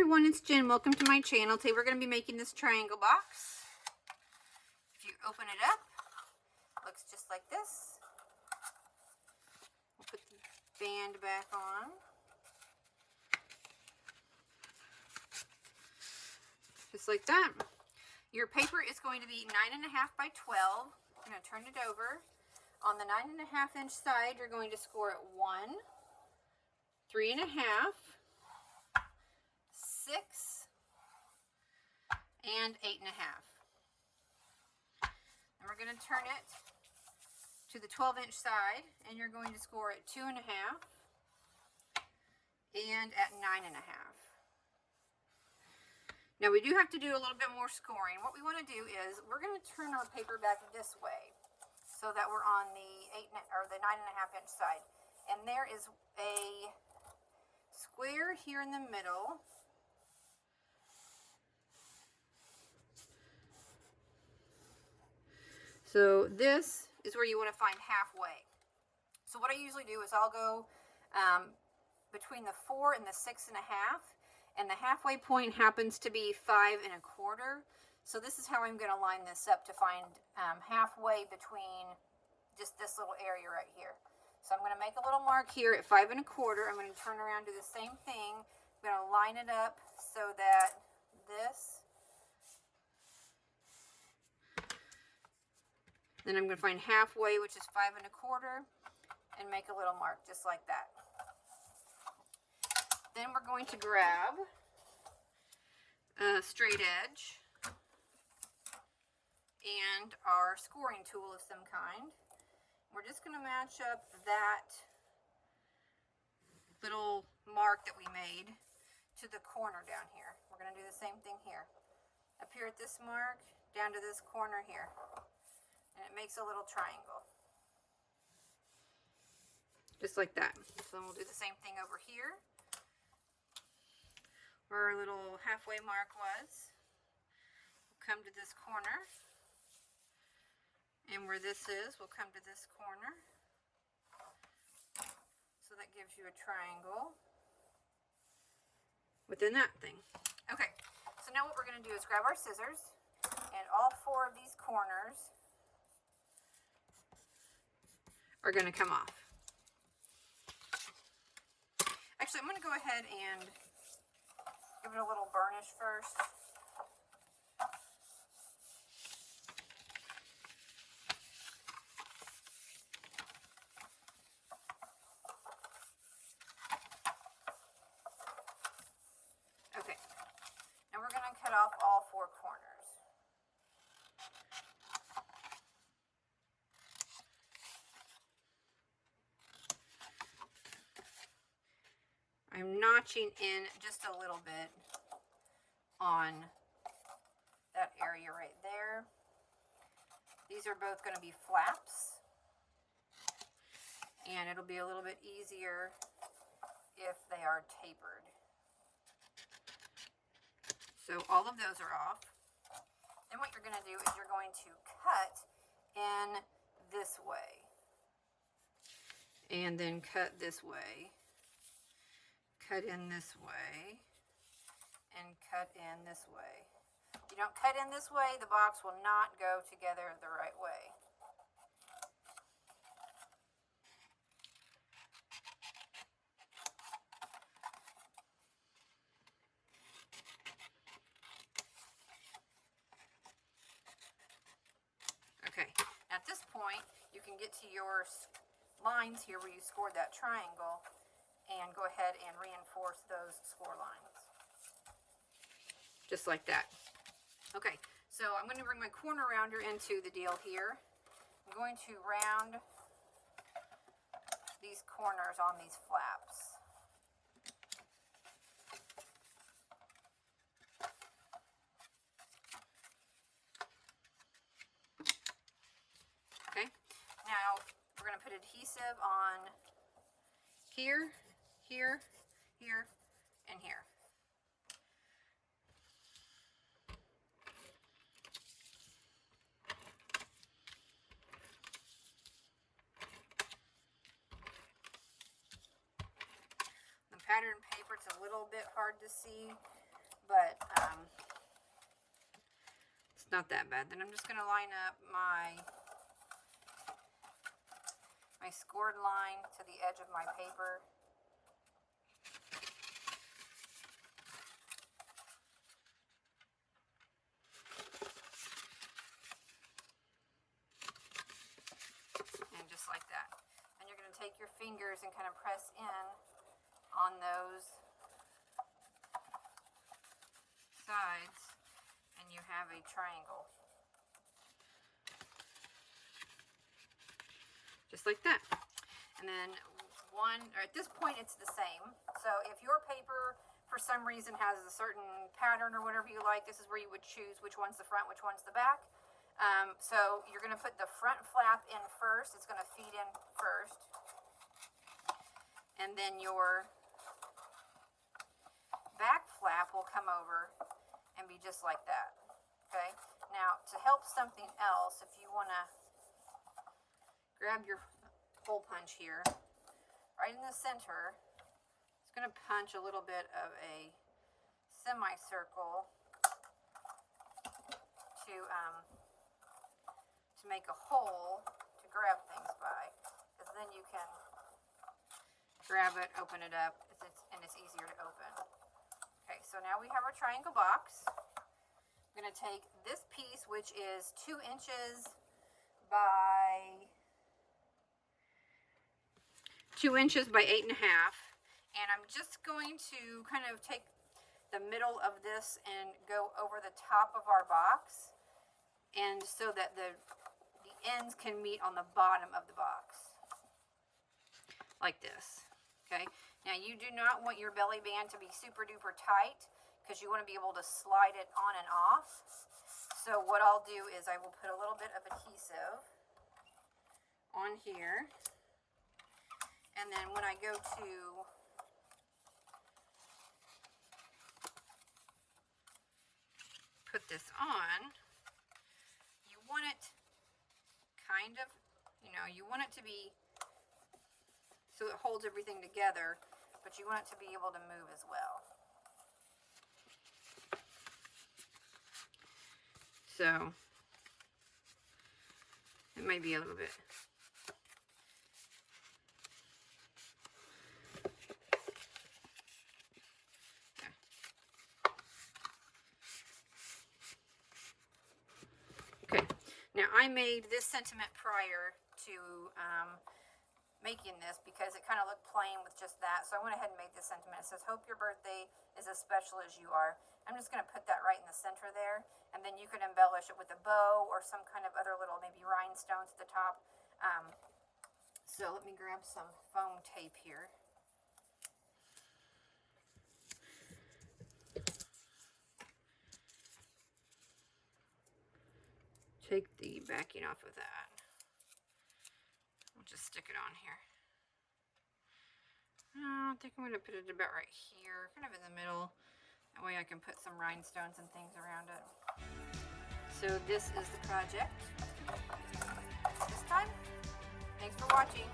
everyone, it's Jen. Welcome to my channel. Today we're going to be making this triangle box. If you open it up, it looks just like this. We'll put the band back on. Just like that. Your paper is going to be 9.5 by 12. I'm going to turn it over. On the 9.5 inch side, you're going to score it 1, 3.5, 6, and 8.5. And we're going to turn it to the 12 inch side, and you're going to score at 2.5 and at 9.5. Now we do have to do a little bit more scoring. What we want to do is we're going to turn our paper back this way so that we're on the 9.5 inch side. And there is a square here in the middle. So this is where you want to find halfway. So what I usually do is I'll go between the 4 and the 6.5, and the halfway point happens to be 5.25. So this is how I'm going to line this up to find halfway between just this little area right here. So I'm going to make a little mark here at 5.25. I'm going to turn around, do the same thing. I'm going to line it up so that this, then I'm going to find halfway, which is 5.25, and make a little mark just like that. Then we're going to grab a straight edge and our scoring tool of some kind. We're just going to match up that little mark that we made to the corner down here. We're going to do the same thing here. Up here at this mark, down to this corner here. And it makes a little triangle. Just like that. So then we'll do the same thing over here, where our little halfway mark was. We'll come to this corner. And where this is, we'll come to this corner. So that gives you a triangle within that thing. Okay, so now what we're going to do is grab our scissors, and all 4 of these corners are going to come off. Actually, I'm going to go ahead and give it a little burnish first. Okay, now we're going to cut off all 4 corners. I'm notching in just a little bit on that area right there. These are both going to be flaps, and it'll be a little bit easier if they are tapered. So all of those are off. Then what you're going to do is you're going to cut in this way, and then cut this way. Cut in this way, and cut in this way. If you don't cut in this way, the box will not go together the right way. Okay, now at this point, you can get to your lines here where you scored that triangle, and go ahead and reinforce those score lines. Just like that. Okay, so I'm going to bring my corner rounder into the deal here. I'm going to round these corners on these flaps. Okay, now we're going to put adhesive on here, here, here, and here. The pattern paper, it's a little bit hard to see, but it's not that bad. Then I'm just going to line up my scored line to the edge of my paper. And just like that. And you're going to take your fingers and kind of press in on those sides, and you have a triangle. Just like that. And then at this point it's the same. So if your paper for some reason has a certain pattern or whatever you like, this is where you would choose which one's the front, which one's the back. So you're going to put the front flap in first. It's going to feed in first. And then your back flap will come over and be just like that. Okay? Now, to help something else, if you want to grab your hole punch here, right in the center, it's going to punch a little bit of a semicircle to make a hole to grab things by, because then you can grab it, open it up, and it's easier to open. Okay, so now we have our triangle box. I'm going to take this piece, which is 2 inches by 8.5, and I'm just going to kind of take the middle of this and go over the top of our box, and so that the ends can meet on the bottom of the box, like this. Okay, now you do not want your belly band to be super duper tight, because you want to be able to slide it on and off. So what I'll do is I will put a little bit of adhesive on here, and then when I go to put this on, you want it kind of, you want it to be so it holds everything together, but you want it to be able to move as well. So it might be a little bit. Okay. Now I made this sentiment prior to making this because it kind of looked plain with just that. So I went ahead and made this sentiment. It says, "Hope your birthday is as special as you are." I'm just going to put that right in the center there, and then you can embellish it with a bow or some kind of other little maybe rhinestones at the top. So let me grab some foam tape here. Take the backing off of that. We'll just stick it on here. I think I'm going to put it about right here, kind of in the middle. That way I can put some rhinestones and things around it. So this is the project this time. Thanks for watching.